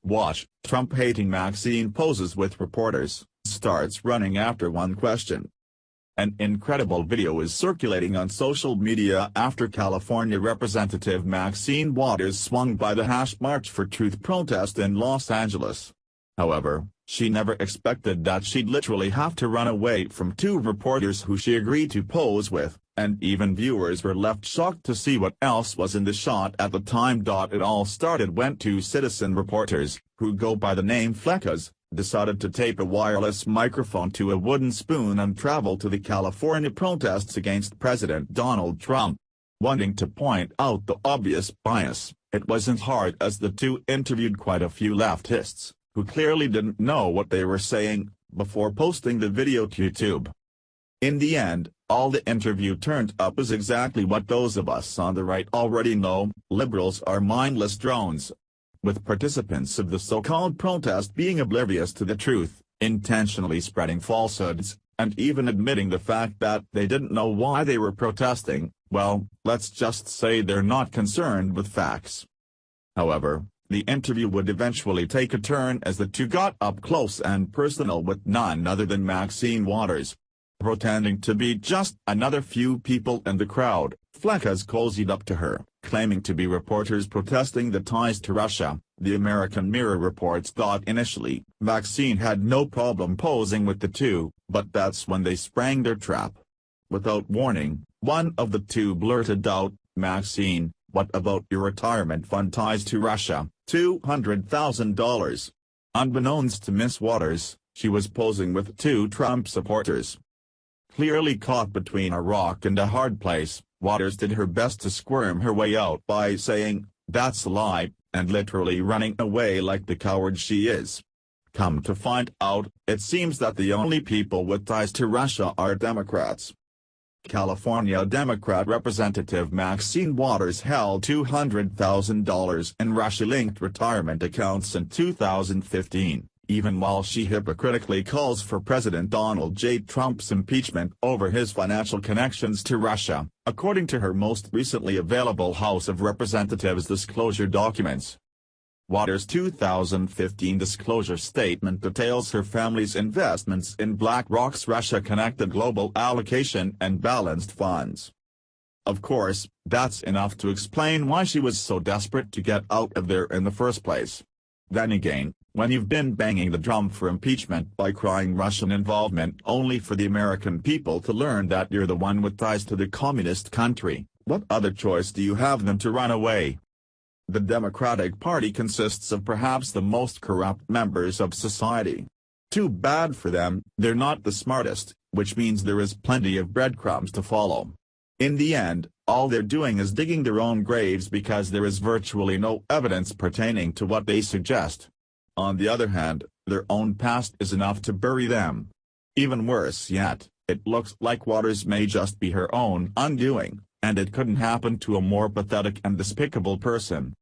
Watch, Trump-hating Maxine poses with reporters, starts running after one question. An incredible video is circulating on social media after California Representative Maxine Waters swung by the March for Truth protest in Los Angeles. However, she never expected that she'd literally have to run away from two reporters who she agreed to pose with, and even viewers were left shocked to see what else was in the shot at the time. It all started when two citizen reporters, who go by the name Fleccas, decided to tape a wireless microphone to a wooden spoon and travel to the California protests against President Donald Trump. Wanting to point out the obvious bias, it wasn't hard as the two interviewed quite a few leftists, who clearly didn't know what they were saying, before posting the video to YouTube. In the end, all the interview turned up is exactly what those of us on the right already know: liberals are mindless drones. With participants of the so-called protest being oblivious to the truth, intentionally spreading falsehoods, and even admitting the fact that they didn't know why they were protesting, well, let's just say they're not concerned with facts. However, the interview would eventually take a turn as the two got up close and personal with none other than Maxine Waters. Pretending to be just another few people in the crowd, Fleccas cozied up to her, claiming to be reporters protesting the ties to Russia. The American Mirror reports. Initially, Maxine had no problem posing with the two, but that's when they sprang their trap. Without warning, one of the two blurted out, "Maxine, what about your retirement fund ties to Russia, $200,000? Unbeknownst to Miss Waters, she was posing with two Trump supporters. Clearly caught between a rock and a hard place, Waters did her best to squirm her way out by saying, "That's a lie," and literally running away like the coward she is. Come to find out, it seems that the only people with ties to Russia are Democrats. California Democrat Representative Maxine Waters held $200,000 in Russia-linked retirement accounts in 2015. Even while she hypocritically calls for President Donald J. Trump's impeachment over his financial connections to Russia, according to her most recently available House of Representatives disclosure documents. Waters' 2015 disclosure statement details her family's investments in BlackRock's Russia-connected global allocation and balanced funds. Of course, that's enough to explain why she was so desperate to get out of there in the first place. Then again, when you've been banging the drum for impeachment by crying Russian involvement only for the American people to learn that you're the one with ties to the communist country, what other choice do you have than to run away? The Democratic Party consists of perhaps the most corrupt members of society. Too bad for them, they're not the smartest, which means there is plenty of breadcrumbs to follow. In the end, all they're doing is digging their own graves because there is virtually no evidence pertaining to what they suggest. On the other hand, their own past is enough to bury them. Even worse yet, it looks like Waters may just be her own undoing, and it couldn't happen to a more pathetic and despicable person.